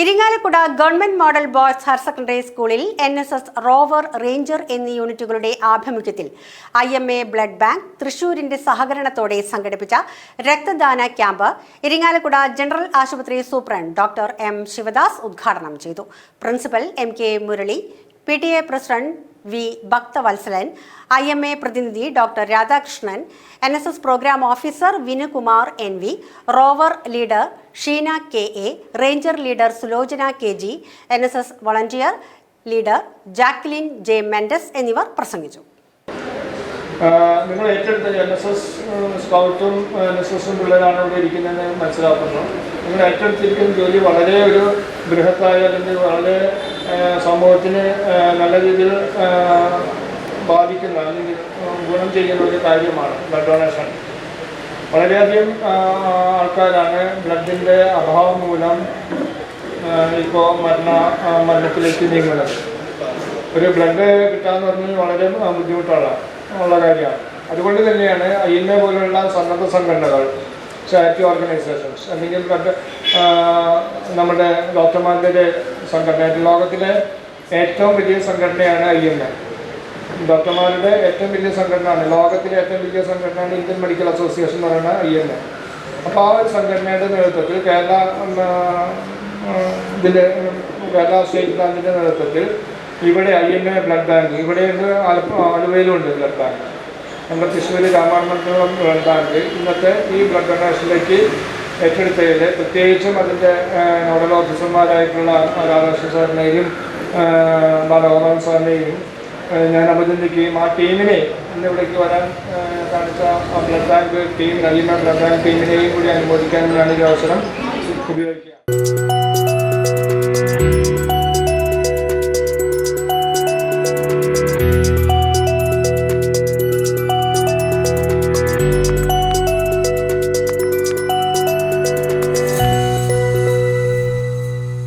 Irinjalakuda government model boys higher secondary സ്കൂളിൽ NSS, rover, ranger എന്നീ യൂണിറ്റുകളുടെ ആഭിമുഖ്യത്തിൽ IMA ബ്ലഡ് ബാങ്ക് തൃശൂരിന്റെ സഹകരണത്തോടെ സംഘടിപ്പിച്ച രക്തദാന ക്യാമ്പ് ഇരിങ്ങാലക്കുട ജനറൽ ആശുപത്രി സൂപ്രണ്ട് ഡോക്ടർ M. ശിവദാസ് ഉദ്ഘാടനം ചെയ്തു. Principal MK Murali, PTA president V. Bhakthavalsalan, IMA പ്രതിനിധി doctor Radhakrishnan, NSS programme officer Vinukumar NV, rover leader Sheena KA, ranger leader Sulochana KG, NSS volunteer leader Jacqueline J. Mendez എന്നിവർ പ്രസംഗിച്ചു. നിങ്ങൾ ഏറ്റെടുത്ത NSS സ്കൗട്ടും NSSും പിള്ളേരാണ് ഇവിടെ ഇരിക്കുന്നതെന്ന് മനസ്സിലാക്കുന്നു. നിങ്ങൾ ഏറ്റെടുത്തിരിക്കുന്ന ജോലി വളരെ ഒരു ബൃഹത്തായ അല്ലെങ്കിൽ വളരെ സമൂഹത്തിന് നല്ല രീതിയിൽ ബാധിക്കുന്ന അല്ലെങ്കിൽ ഗുണം ചെയ്യുന്ന ഒരു കാര്യമാണ് ബ്ലഡ് ഡൊണേഷൻ. വളരെയധികം ആൾക്കാരാണ് ബ്ലഡിൻ്റെ അഭാവം മൂലം ഇപ്പോൾ മരണത്തിലേക്ക് നീങ്ങുന്നത്. ഒരു ബ്ലഡ് കിട്ടാന്ന് പറഞ്ഞാൽ വളരെ ബുദ്ധിമുട്ടുള്ള കാര്യമാണ്. അതുകൊണ്ട് തന്നെയാണ് IMA പോലുള്ള സന്നദ്ധ സംഘടനകൾ, ചാരിറ്റി ഓർഗനൈസേഷൻസ് അല്ലെങ്കിൽ നമ്മുടെ ഡോക്ടർമാരുടെ സംഘടന, ലോകത്തിലെ ഏറ്റവും വലിയ സംഘടനയാണ് IMA. ഡോക്ടർമാരുടെ ഏറ്റവും വലിയ സംഘടനയാണ്, ലോകത്തിലെ ഏറ്റവും വലിയ സംഘടനയാണ് ഇന്ത്യൻ മെഡിക്കൽ അസോസിയേഷൻ എന്ന് പറയുന്ന IMA. അപ്പോൾ ആ ഒരു സംഘടനയുടെ നേതൃത്വത്തിൽ കേരള സ്റ്റേറ്റ് ബ്രാഞ്ചിൻ്റെ നേതൃത്വത്തിൽ ഇവിടെ IMA ബ്ലഡ് ബാങ്ക്, ഇവിടെയുണ്ട്, ആലുവയിലുണ്ട് ബ്ലഡ് ബാങ്ക്, നമ്മുടെ തൃശ്ശൂർ രാമായണത്തിലുള്ള ബ്ലഡ് ബാങ്ക് ഇന്നത്തെ ഈ ബ്ലഡ് ഡൊണേഷനിലേക്ക് ഏറ്റെടുത്തതിൽ പ്രത്യേകിച്ചും അതിൻ്റെ നോഡൽ ഓഫീസർമാരായിട്ടുള്ള രാധാകൃഷ്ണൻ സാറിനെയും ബാലഗോപാലൻ സാറിനെയും ഞാൻ അഭിനന്ദിക്കുകയും ആ ടീമിനെ ഇന്നിവിടേക്ക് വരാൻ കാണിച്ച blood bank team, IMA blood bank ടീമിനെയും കൂടി അനുമോദിക്കാനും ഞാൻ ഈ അവസരം ഉപയോഗിക്കുക.